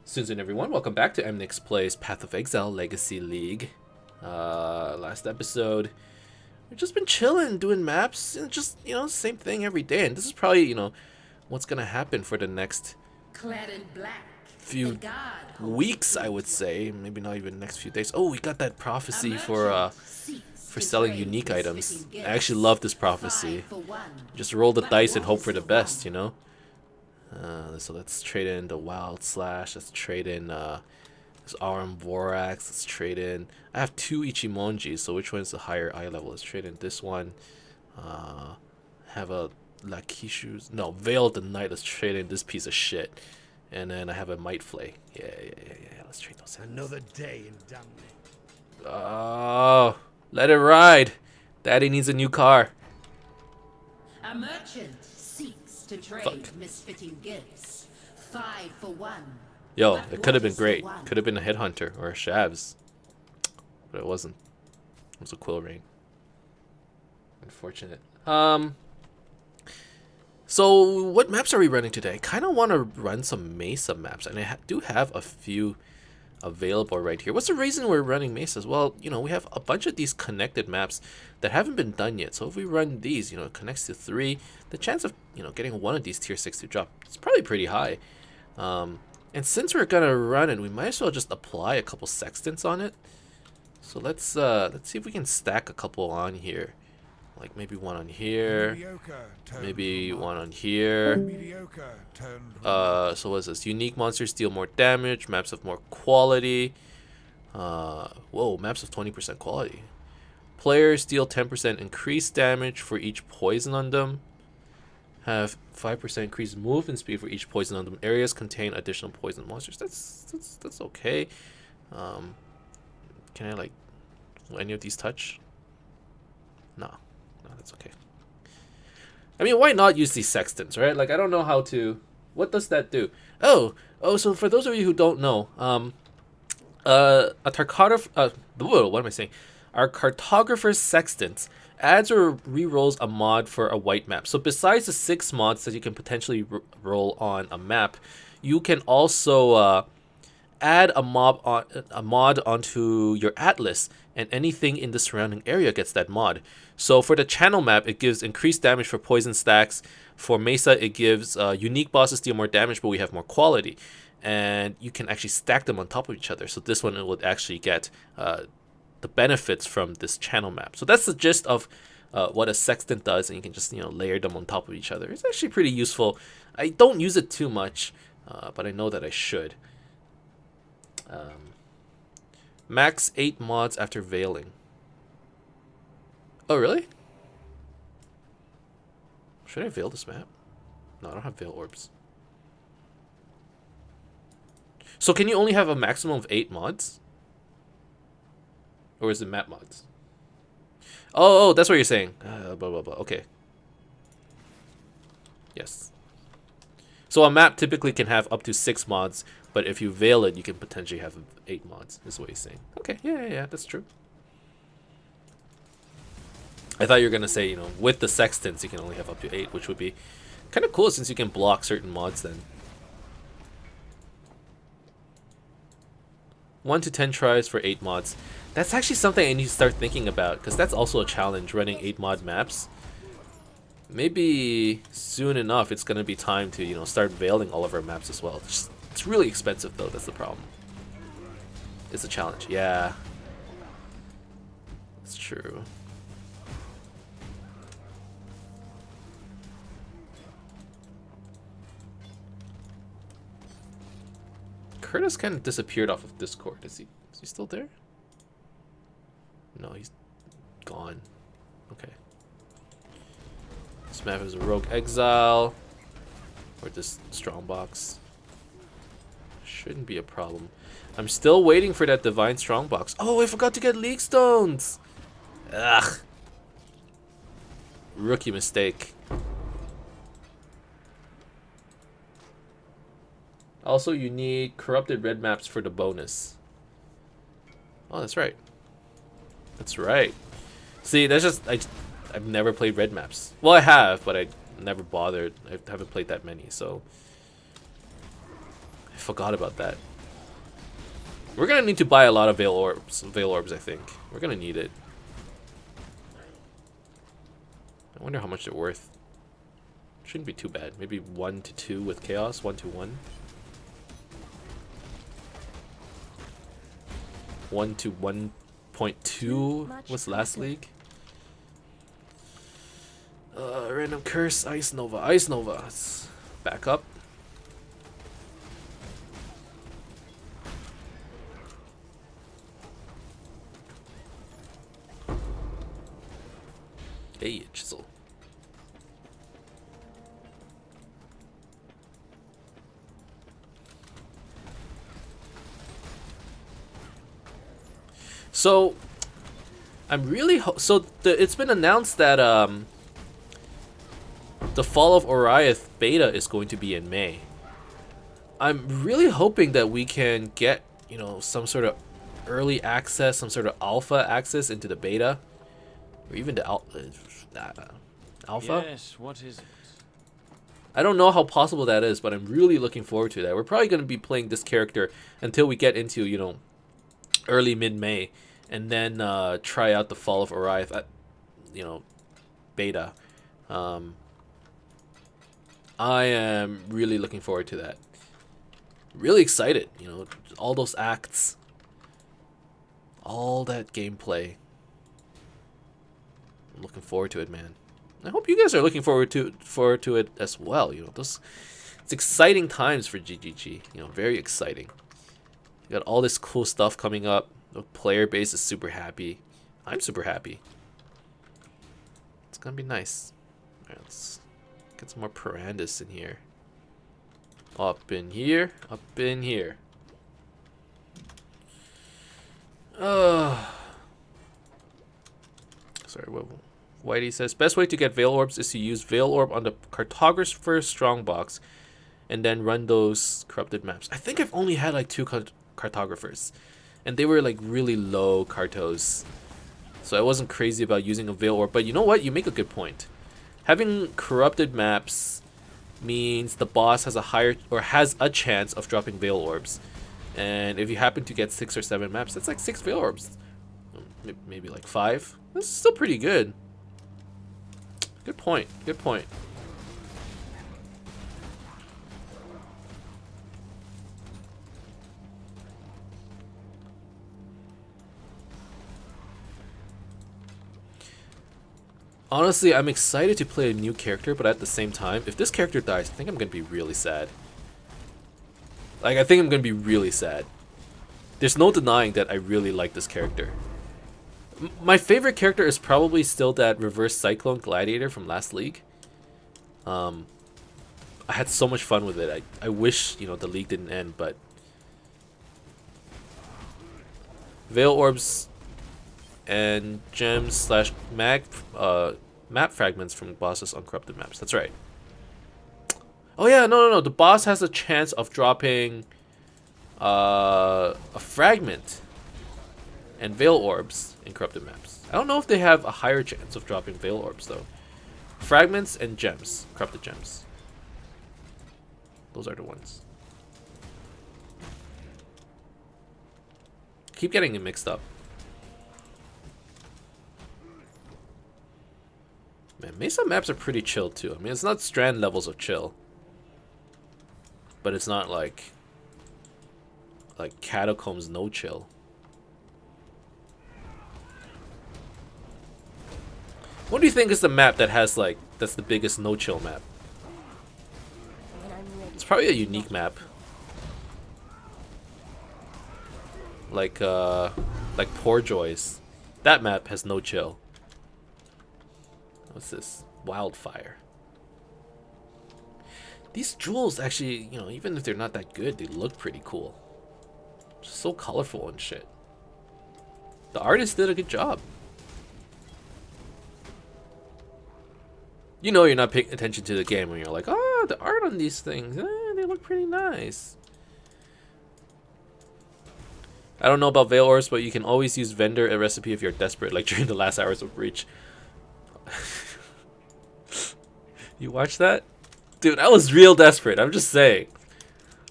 Susan, everyone, welcome back to Emnix Plays Path of Exile Legacy League. Last episode, we've just been chilling, doing maps, and just, same thing every day. And this is probably, what's gonna happen for the next Clad in black, few weeks, I would say. Maybe not even next few days. Oh, we got that prophecy for selling unique items. I actually love this prophecy. Just roll the dice and hope for the best, So let's trade in the Wild Slash. Let's trade in this Arm Vorax. Let's trade in. I have two Ichimonjis, so which one is the higher eye level? Let's trade in this one. Have a Lakishu's. No, Veil of the Night. Let's trade in this piece of shit. And then I have a Might Flay. Yeah. Let's trade those in. Another day in damnation. Oh, let it ride. Daddy needs a new car. A merchant seeks to trade misfitting gifts. 5 for 1. Yo, But it could have been what is the great. one? Could have been a Headhunter or a Shavs. But it wasn't. It was a Quill Rain. Unfortunate. So what maps are we running today? I kind of want to run some Mesa maps, and I do have a few available right here. What's the reason we're running Mesas? Well, we have a bunch of these connected maps that haven't been done yet. So if we run these, it connects to 3, the chance of, getting one of these tier 6 to drop is probably pretty high. And since we're gonna run it, we might as well just apply a couple sextants on it. So let's see if we can stack a couple on here. Like maybe one on here, maybe one on here. So what is this? Unique monsters deal more damage, maps of more quality. Whoa, maps of 20% quality. Players deal 10% increased damage for each poison on them. Have 5% increased movement speed for each poison on them. Areas contain additional poison monsters. That's okay. Can I will any of these touch? No, that's okay. I mean, why not use these sextants, right? I don't know how to. What does that do? Oh, so for those of you who don't know, a cartographer. What am I saying? Our cartographer's sextants adds or re-rolls a mod for a white map. So besides the 6 mods that you can potentially roll on a map, you can also add a mod onto your atlas, and anything in the surrounding area gets that mod. So for the channel map, it gives increased damage for poison stacks. For Mesa, it gives unique bosses deal more damage, but we have more quality. And you can actually stack them on top of each other. So this one would actually get the benefits from this channel map. So that's the gist of what a sextant does, and you can just layer them on top of each other. It's actually pretty useful. I don't use it too much, but I know that I should. Max 8 mods after veiling. Oh, really? Should I veil this map? No, I don't have veil orbs. So can you only have a maximum of 8 mods? Or is it map mods? Oh, that's what you're saying. Blah, blah, blah. Okay. Yes. So a map typically can have up to 6 mods, but if you veil it, you can potentially have 8 mods, is what he's saying. Okay, yeah, that's true. I thought you were going to say, with the sextants, you can only have up to 8, which would be kind of cool since you can block certain mods then. 1 to 10 tries for 8 mods. That's actually something I need to start thinking about, because that's also a challenge, running 8 mod maps. Maybe soon enough it's going to be time to, start veiling all of our maps as well. It's really expensive though, that's the problem. It's a challenge, yeah. It's true. Curtis kind of disappeared off of Discord. Is he still there? No, he's gone. Okay. This map is a rogue exile. Or this strongbox. Shouldn't be a problem. I'm still waiting for that divine strongbox. Oh, I forgot to get league stones. Ugh. Rookie mistake. Also, you need corrupted red maps for the bonus. Oh, that's right. That's right. See, that's just I've never played red maps. Well, I have, but I never bothered. I haven't played that many, so I forgot about that. We're gonna need to buy a lot of Veil Orbs. Veil Orbs, I think. We're gonna need it. I wonder how much they're worth. Shouldn't be too bad. Maybe 1 to 2 with Chaos. 1 to 1. 1 to 1.2 was last league. Random curse. Ice Nova. Ice Nova. Let's back up. Hey, Chisel. So, I'm really it's been announced that the Fall of Oriath beta is going to be in May. I'm really hoping that we can get, you know, some sort of early access, some sort of alpha access into the beta, or even the alpha. Yes, what is it? I don't know how possible that is, but I'm really looking forward to that. We're probably going to be playing this character until we get into, you know, early mid-May, and then try out the Fall of Oriath at, you know, beta. I am really looking forward to that. Really excited, you know, all those acts, all that gameplay. I'm looking forward to it, man. I hope you guys are looking forward to it as well. You know, it's exciting times for GGG. You know, very exciting. You got all this cool stuff coming up. The player base is super happy. I'm super happy. It's gonna be nice. All right, let's get some more Parandus in here. Up in here. Up in here. Sorry, what? Whitey says, best way to get Veil Orbs is to use Veil Orb on the Cartographer Strongbox and then run those corrupted maps. I think I've only had like 2 Cartographers, and they were like really low Cartos. So I wasn't crazy about using a Veil Orb, but you know what? You make a good point. Having corrupted maps means the boss has a chance of dropping Veil Orbs. And if you happen to get 6 or 7 maps, that's like 6 Veil Orbs. Maybe like 5. That's still pretty good. Good point. Good point. Honestly, I'm excited to play a new character, but at the same time, if this character dies, I think I'm gonna be really sad. Like, I think I'm gonna be really sad. There's no denying that I really like this character. My favorite character is probably still that Reverse Cyclone Gladiator from last league. I had so much fun with it. I wish, you know, the league didn't end, but Veil Orbs and gems / map fragments from bosses on corrupted maps. That's right. Oh yeah, no. The boss has a chance of dropping a fragment and Veil Orbs in corrupted maps. I don't know if they have a higher chance of dropping Veil Orbs though. Fragments and gems, corrupted gems. Those are the ones. Keep getting it mixed up. Man, Mesa maps are pretty chill too. I mean, it's not Strand levels of chill, but it's not like Catacombs no chill. What do you think is the map that has like that's the biggest no chill map? It's probably a unique map. Like Poor Joys. That map has no chill. What's this? Wildfire. These jewels actually, you know, even if they're not that good, they look pretty cool. Just so colorful and shit. The artist did a good job. You know you're not paying attention to the game when you're like, oh, the art on these things, they look pretty nice. I don't know about Veil Orbs, but you can always use vendor a recipe if you're desperate, like during the last hours of Breach. You watched that? Dude, I was real desperate. I'm just saying.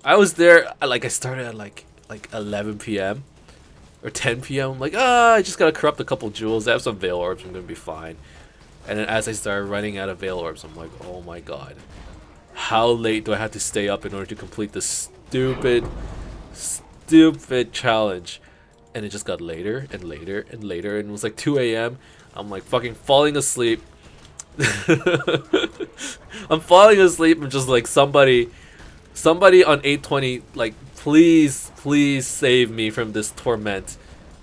I was there, like I started at like like 11 p.m. or 10 p.m. I'm like, I just gotta corrupt a couple jewels. I have some Veil Orbs. I'm gonna be fine. And then as I started running out of Veil Orbs, I'm like, oh my god. How late do I have to stay up in order to complete this stupid challenge? And it just got later and later and later. And it was like 2 a.m. I'm like fucking falling asleep. I'm falling asleep and just like somebody on 820, like, please save me from this torment.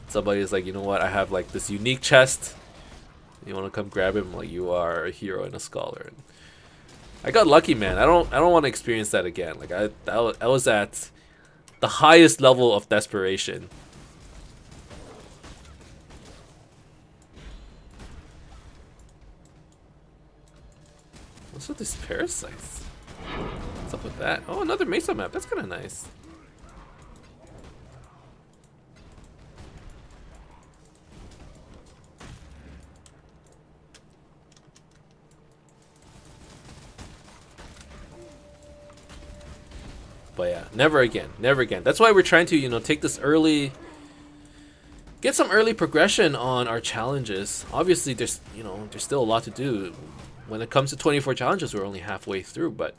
Somebody is like, you know what, I have like this unique chest. You want to come grab him? Like, you are a hero and a scholar. And I got lucky, man. I don't want to experience that again. Like, I was at the highest level of desperation. What's with these parasites? What's up with that? Oh, another Mesa map. That's kind of nice. But yeah, never again. Never again. That's why we're trying to, you know, take this early... Get some early progression on our challenges. Obviously, there's still a lot to do. When it comes to 24 challenges, we're only halfway through, but...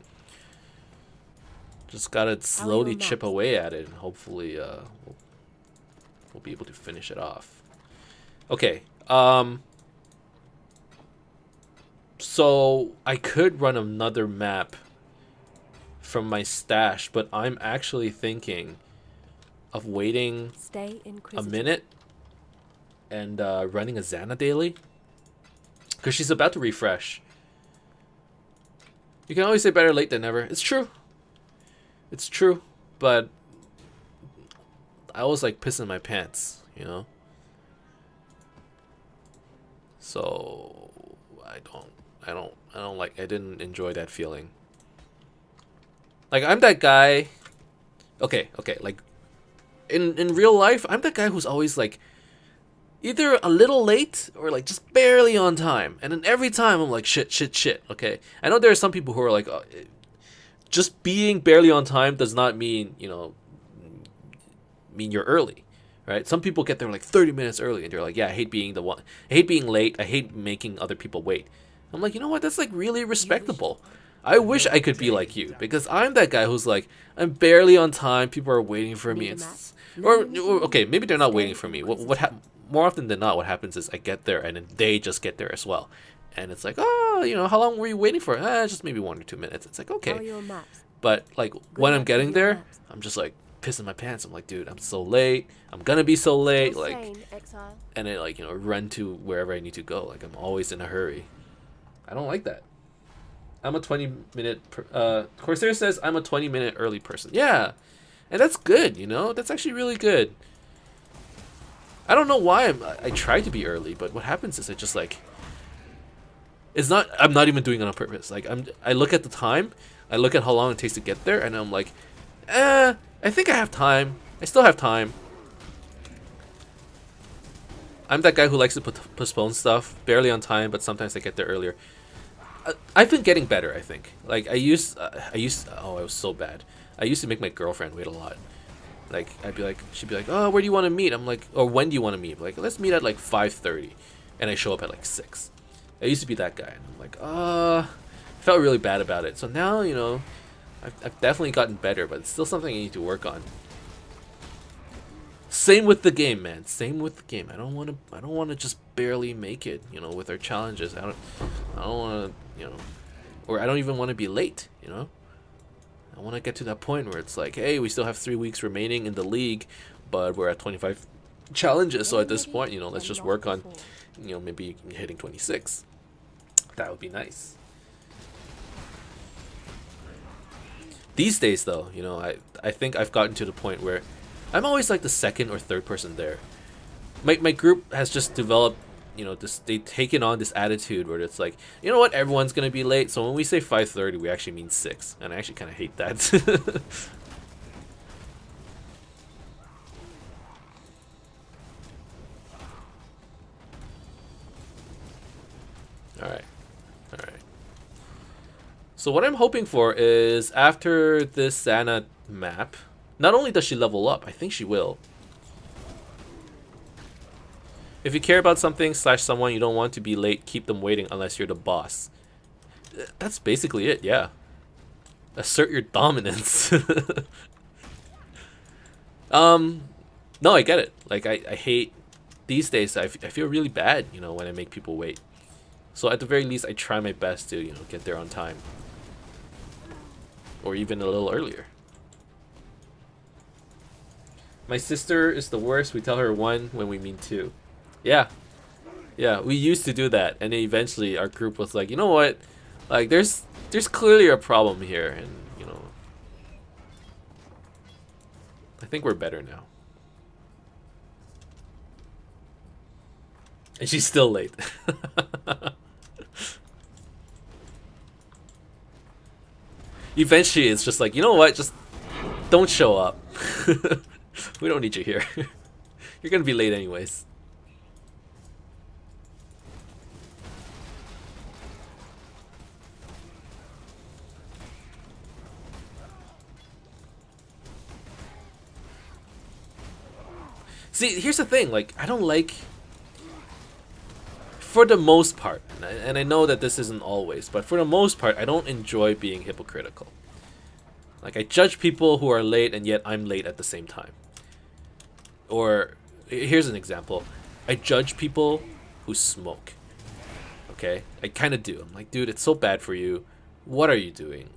Just gotta slowly chip away at it, and hopefully we'll be able to finish it off. Okay, so I could run another map from my stash, but I'm actually thinking of waiting a minute and running a Xana daily, because she's about to refresh. You can always say better late than never. It's true. It's true, but I was like pissing my pants, you know. So I didn't enjoy that feeling. Like, I'm that guy. Okay, like in real life, I'm that guy who's always like either a little late or like just barely on time, and then every time I'm like shit. Okay, I know there are some people who are like. Just being barely on time does not mean, you know, you're early, right? Some people get there like 30 minutes early and they're like, yeah, I hate being late. I hate making other people wait. I'm like, you know what? That's like really respectable. I wish I could be like you, because I'm that guy who's like, I'm barely on time. People are waiting for me. Or okay, maybe they're not waiting for me. More often than not, what happens is I get there and then they just get there as well. And it's like, oh, you know, how long were you waiting for? Just maybe 1 or 2 minutes. It's like, okay. But like when I'm getting there, I'm just like pissing my pants. I'm like, dude, I'm so late. I'm gonna be so late. Like, Exile. and I like, you know, run to wherever I need to go. Like, I'm always in a hurry. I don't like that. I'm a 20-minute. Corsair says I'm a 20-minute early person. Yeah, and that's good. You know, that's actually really good. I don't know why I try to be early, but what happens is I just like. I'm not even doing it on purpose. Like, I look at the time, I look at how long it takes to get there, and I'm like, I think I have time. I still have time. I'm that guy who likes to postpone stuff, barely on time, but sometimes I get there earlier. I've been getting better, I think. Like, I was so bad. I used to make my girlfriend wait a lot. Like, she'd be like, oh, where do you want to meet? I'm like, or when do you want to meet? Like, let's meet at like 5:30, and I show up at like 6. I used to be that guy, and I'm like, I felt really bad about it. So now, you know, I've definitely gotten better, but it's still something I need to work on. Same with the game, man. Same with the game. I don't want to just barely make it, you know, with our challenges. I don't want to, you know, or I don't even want to be late, you know. I want to get to that point where it's like, hey, we still have 3 weeks remaining in the league, but we're at 25 challenges. So at this point, you know, let's just work on, you know, maybe hitting 26. That would be nice. These days, though, you know, I think I've gotten to the point where I'm always like the second or third person there. My group has just developed, you know, they've taken on this attitude where it's like, you know what, everyone's gonna be late. So when we say 5:30, we actually mean 6, and I actually kind of hate that. All right. So what I'm hoping for is after this Xana map, Not only does she level up, I think she will. If you care about something / someone, you don't want to be late, keep them waiting unless you're the boss. That's basically it, yeah. Assert your dominance. No, I get it. Like, I hate... These days, I feel really bad, you know, when I make people wait. So at the very least, I try my best to, you know, get there on time. Or even a little earlier. My sister is the worst. We tell her 1 when we mean 2. Yeah. Yeah, we used to do that. And then eventually our group was like, you know what? Like, there's clearly a problem here. And, you know, I think we're better now. And she's still late. Eventually, it's just like, you know what? Just don't show up. We don't need you here. You're gonna be late anyways. See, here's the thing. Like, I don't like... For the most part, and I know that this isn't always, but for the most part, I don't enjoy being hypocritical. Like, I judge people who are late and yet I'm late at the same time. Or, here's an example. I judge people who smoke. Okay? I kind of do. I'm like, dude, it's so bad for you. What are you doing?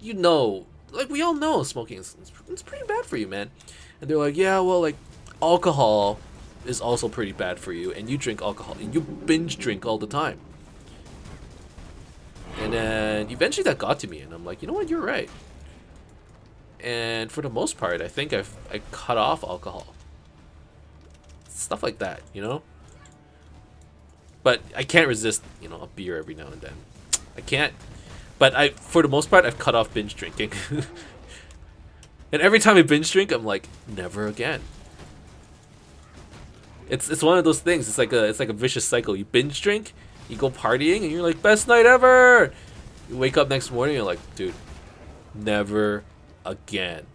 You know, like, we all know smoking it's pretty bad for you, man. And they're like, yeah, well, like, alcohol is also pretty bad for you, and you drink alcohol, and you binge drink all the time. And then eventually that got to me, and I'm like, you know what, you're right. And for the most part, I think I cut off alcohol. Stuff like that, you know? But I can't resist, you know, a beer every now and then. I can't. But for the most part, I've cut off binge drinking. And every time I binge drink, I'm like, never again. It's one of those things. It's like a vicious cycle. You binge drink, you go partying, and you're like, best night ever. You wake up next morning, you're like, dude, never again.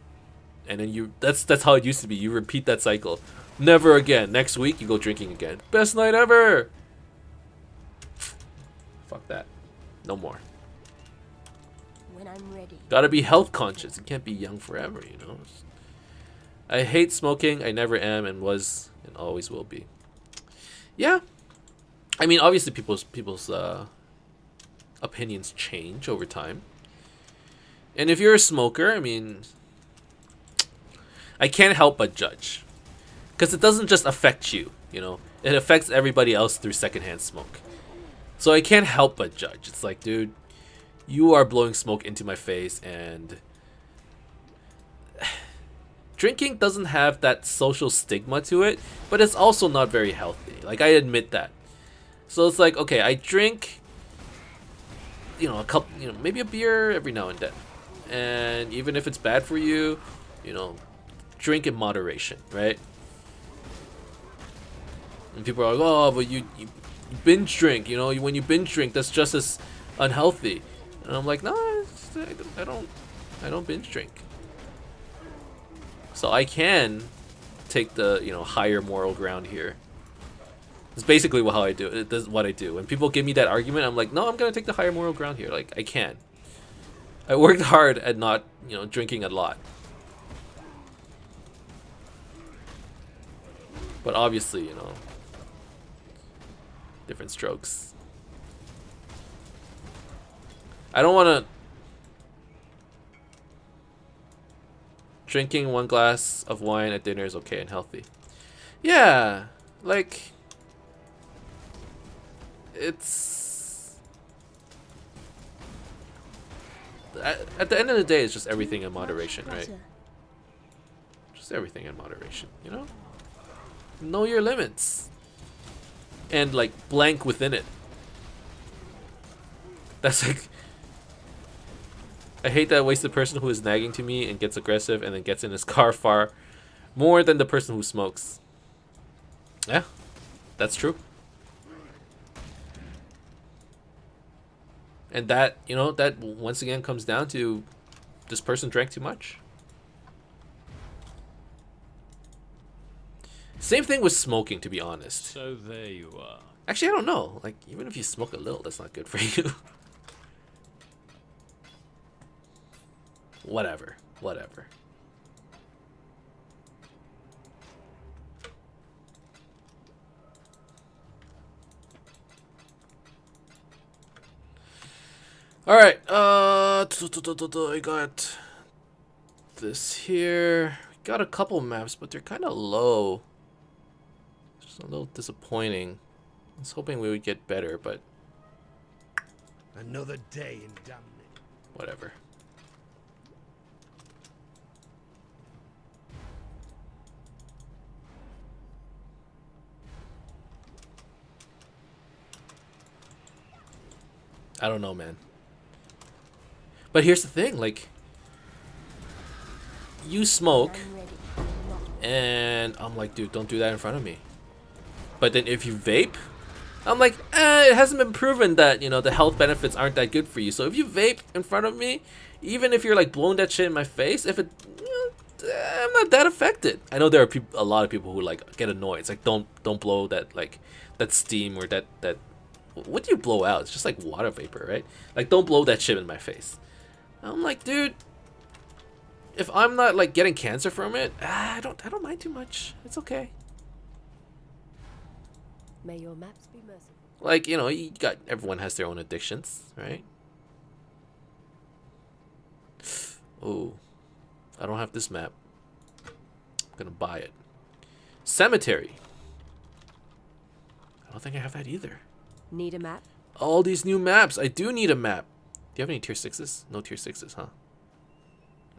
And then that's how it used to be. You repeat that cycle. Never again. Next week, you go drinking again. Best night ever. Fuck that. No more. When I'm ready. Gotta be health conscious. You can't be young forever, you know. I hate smoking. I never am and was and always will be. Yeah. I mean, obviously people's opinions change over time. And if you're a smoker, I mean, I can't help but judge. Because it doesn't just affect you, you know. It affects everybody else through secondhand smoke. So I can't help but judge. It's like, dude, you are blowing smoke into my face, and drinking doesn't have that social stigma to it, but it's also not very healthy. Like, I admit that. So it's like, okay, I drink, you know, a couple, you know, maybe a beer every now and then. And even if it's bad for you, you know, drink in moderation, right? And people are like, oh, but you binge drink, you know, when you binge drink, that's just as unhealthy. And I'm like, no, I don't binge drink. So I can take the, you know, higher moral ground here. It's basically how I do it. This is what I do. When people give me that argument, I'm like, no, I'm gonna take the higher moral ground here. Like, I can. I worked hard at not, you know, drinking a lot. But obviously, you know, different strokes. I don't want to... Drinking 1 glass of wine at dinner is okay and healthy. Yeah, like... It's... At the end of the day, it's just everything in moderation, right? Just everything in moderation, you know? Know your limits. And, like, blank within it. That's like... I hate that wasted person who is nagging to me and gets aggressive and then gets in his car far more than the person who smokes. Yeah, that's true. And that, you know, that once again comes down to this person drank too much. Same thing with smoking, to be honest. So there you are. Actually, I don't know. Like, even if you smoke a little, that's not good for you. Whatever. Whatever. Alright, I got this here. Got a couple maps, but they're kind of low. Just a little disappointing. I was hoping we would get better, but Another day in damnation. whatever. I don't know, man. But here's the thing, like, you smoke, I'm ready. and I'm like, dude, don't do that in front of me. But then if you vape, I'm like, it hasn't been proven that, you know, the health benefits aren't that good for you. So if you vape in front of me, even if you're like blowing that shit in my face, if it, you know, I'm not that affected. I know there are a lot of people who like get annoyed. It's like, don't blow that, like, that steam or that what do you blow out? It's just like water vapor, right? Like, don't blow that shit in my face. I'm like, dude, if I'm not like getting cancer from it, I don't mind too much. It's okay. May your maps be merciful. Like, you know, everyone has their own addictions, right? Oh, I don't have this map. I'm gonna buy it. Cemetery. I don't think I have that either. Need a map? All these new maps. I do need a map. Do you have any tier 6s? No tier 6s, huh?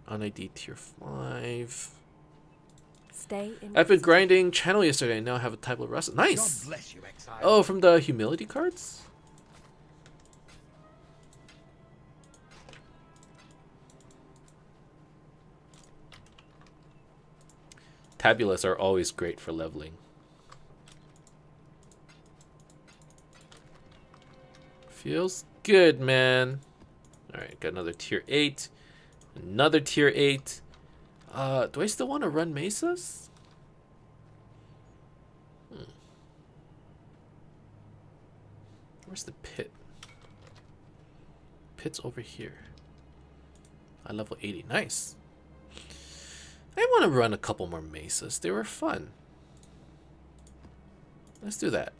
Un-ID tier 5. Stay in. I've been grinding channel yesterday and now I have a type of rust. Nice! God bless you, Exile. Oh, from the humility cards? Tabulas are always great for leveling. Feels good, man. Alright, got another tier 8. Another tier 8. Do I still want to run mesas? Where's the pit? Pit's over here. I level 80. Nice. I want to run a couple more mesas. They were fun. Let's do that.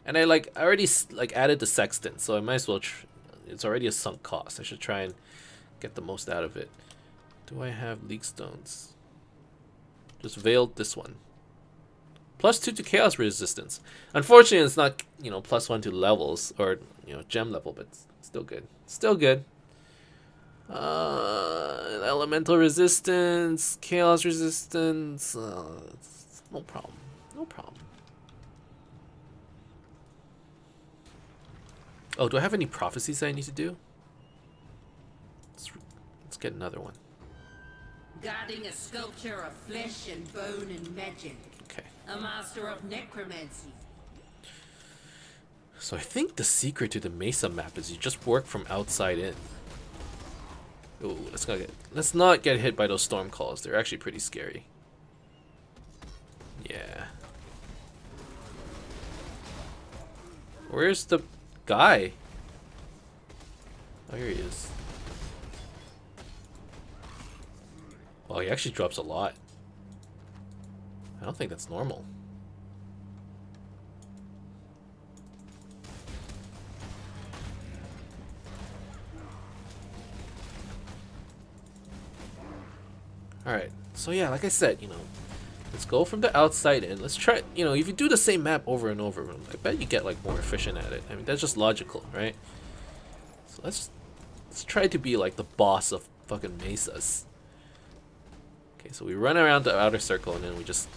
And I already added the sextant, so I might as well. It's already a sunk cost. I should try and get the most out of it. Do I have leak stones? Just veiled this one. +2 to chaos resistance. Unfortunately, it's not, you know, +1 to levels or, you know, gem level, but still good. Still good. Elemental resistance, chaos resistance. No problem. No problem. Oh, do I have any prophecies that I need to do? Let's get another one. Guarding a sculpture of flesh and bone and magic. Okay. A master of necromancy. So I think the secret to the Mesa map is you just work from outside in. Ooh, let's not get hit by those storm calls. They're actually pretty scary. Yeah. Where's the guy? Oh, here he is. Oh, he actually drops a lot. I don't think that's normal. Alright, so yeah, like I said, you know, let's go from the outside in. Let's try, you know, if you do the same map over and over, I bet you get like more efficient at it. I mean, that's just logical, right? So let's try to be like the boss of fucking mesas. Okay, so we run around the outer circle and then we just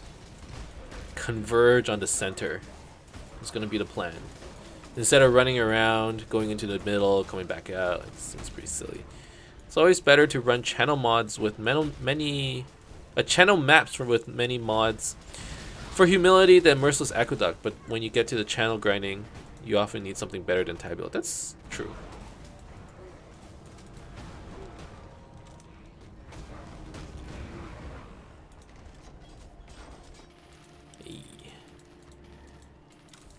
converge on the center. It's gonna be the plan. Instead of running around, going into the middle, coming back out, it seems pretty silly. It's always better to run channel mods with channel maps with many mods for humility than merciless aqueduct. But when you get to the channel grinding, you often need something better than tabula. That's true.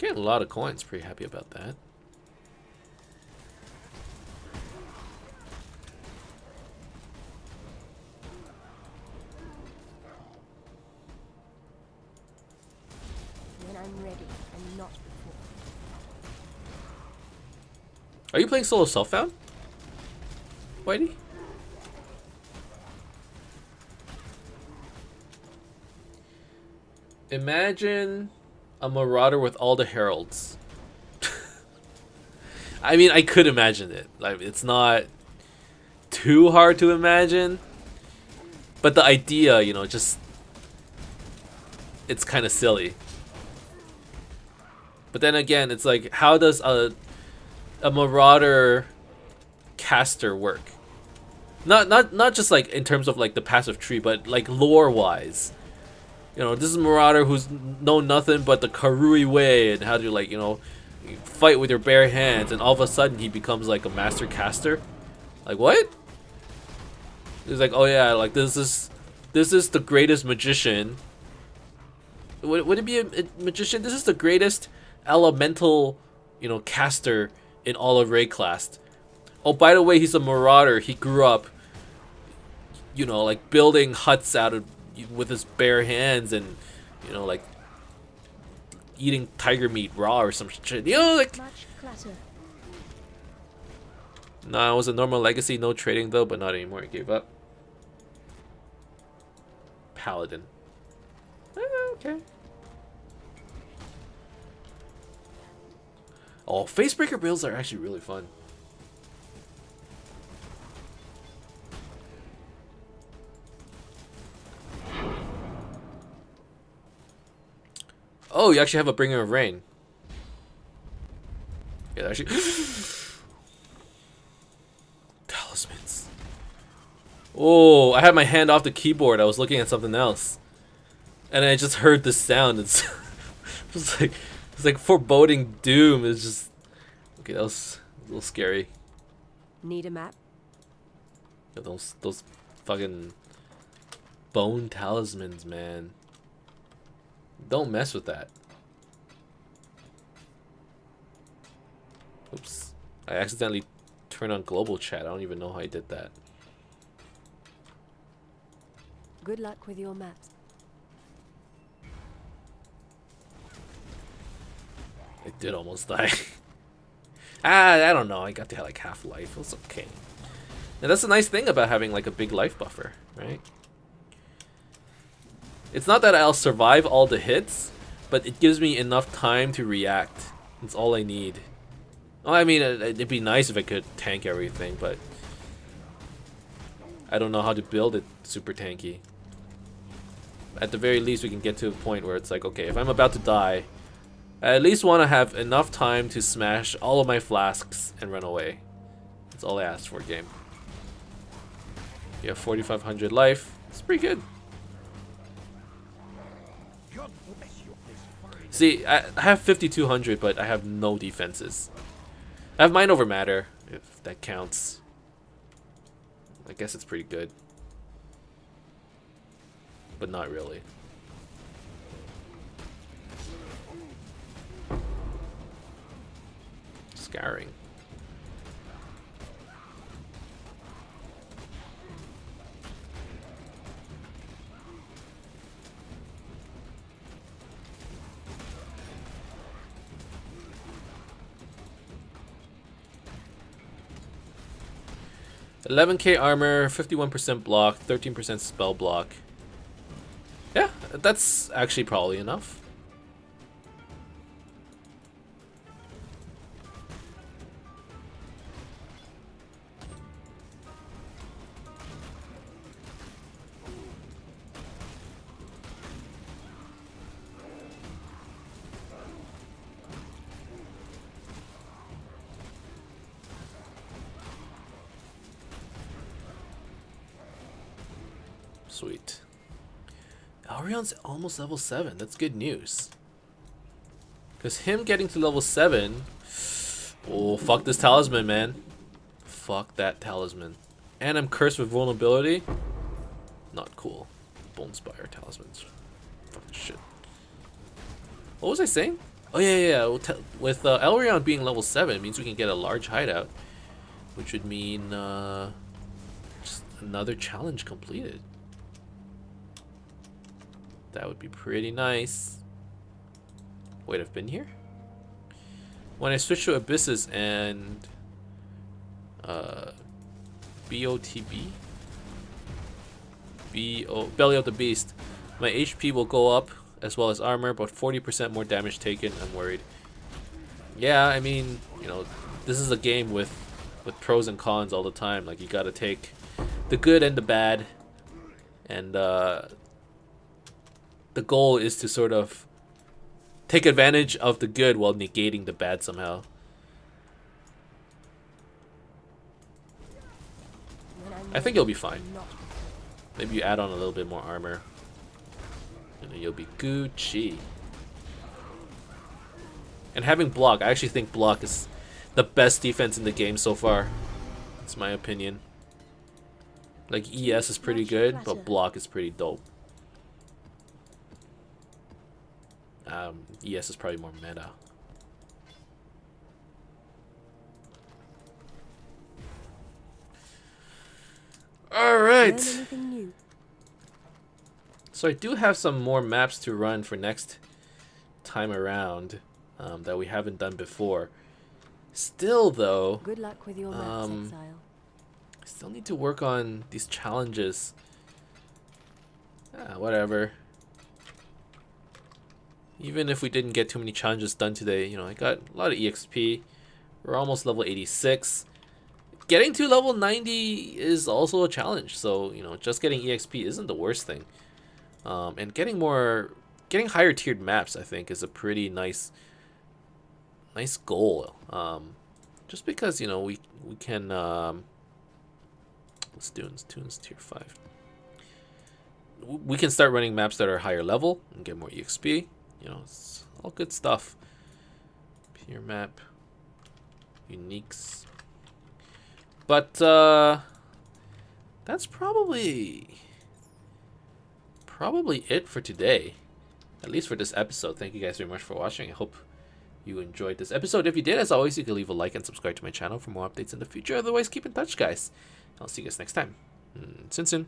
Getting a lot of coins. Pretty happy about that. When I'm ready and not before. Are you playing solo self-found, Whitey? Imagine a marauder with all the heralds. I mean, I could imagine it. Like, it's not too hard to imagine, but the idea, you know, just it's kind of silly. But then again, it's like, how does a marauder caster work? Not just like in terms of like the passive tree, but like lore wise. You know, this is a marauder who's know nothing but the Karui way and how to, like, you know, fight with your bare hands, and all of a sudden he becomes like a master caster. Like, what? He's like, oh yeah, like this is the greatest magician. Would it be a magician? This is the greatest elemental, you know, caster in all of raid class. Oh, by the way, he's a marauder. He grew up, you know, like building huts out of with his bare hands, and, you know, like eating tiger meat raw or some shit. You know, like. Much clutter. Nah, it was a normal legacy, no trading though, but not anymore. He gave up. Paladin. Okay. Oh, facebreaker builds are actually really fun. Oh, you actually have a Bringer of Rain. Yeah, actually. Talismans. Oh, I had my hand off the keyboard. I was looking at something else, and I just heard the sound. It's it's like foreboding doom. It's just okay. That was a little scary. Need a map? Yeah, those fucking bone talismans, man. Don't mess with that. Oops. I accidentally turned on global chat. I don't even know how I did that. Good luck with your maps. I did almost die. I don't know. I got to like half life. It was okay. And that's the nice thing about having like a big life buffer, right? It's not that I'll survive all the hits, but it gives me enough time to react. That's all I need. Well, I mean, it'd be nice if I could tank everything, but I don't know how to build it super tanky. At the very least, we can get to a point where it's like, okay, if I'm about to die, I at least want to have enough time to smash all of my flasks and run away. That's all I asked for, game. You have 4,500 life. It's pretty good. See, I have 5,200, but I have no defenses. I have mind over matter, if that counts. I guess it's pretty good. But not really. Scouring. $11K armor, 51% block, 13% spell block. Yeah, that's actually probably enough. Sweet. Aurion's almost level 7. That's good news. Because him getting to level 7... Oh, fuck this talisman, man. Fuck that talisman. And I'm cursed with vulnerability. Not cool. Bone Spire talismans. Fucking shit. What was I saying? Oh yeah. With Elrion being level 7, it means we can get a large hideout, which would mean just another challenge completed. That would be pretty nice. Wait, I've been here? When I switch to Abysses and BOTB? Belly of the Beast, my HP will go up as well as armor, but 40% more damage taken. I'm worried. Yeah, I mean, you know, this is a game with pros and cons all the time. Like, you gotta take the good and the bad, and the goal is to sort of take advantage of the good while negating the bad somehow. I think you'll be fine. Maybe you add on a little bit more armor, and then you'll be Gucci. And having block, I actually think block is the best defense in the game so far. It's my opinion. Like, ES is pretty good, but block is pretty dope. ES is probably more meta. Alright. So I do have some more maps to run for next time around that we haven't done before. Still though, Good luck with your maps, Exile. I still need to work on these challenges. Whatever. Even if we didn't get too many challenges done today, you know, I got a lot of EXP. We're almost level 86. Getting to level 90 is also a challenge, so, you know, just getting EXP isn't the worst thing. And getting higher tiered maps, I think, is a pretty nice goal. Just because, you know, we can, let's do tier 5. We can start running maps that are higher level and get more EXP. You know, it's all good stuff. Peer map, uniques. But that's probably it for today. At least for this episode. Thank you guys very much for watching. I hope you enjoyed this episode. If you did, as always, you can leave a like and subscribe to my channel for more updates in the future. Otherwise, keep in touch, guys. I'll see you guys next time. Sin.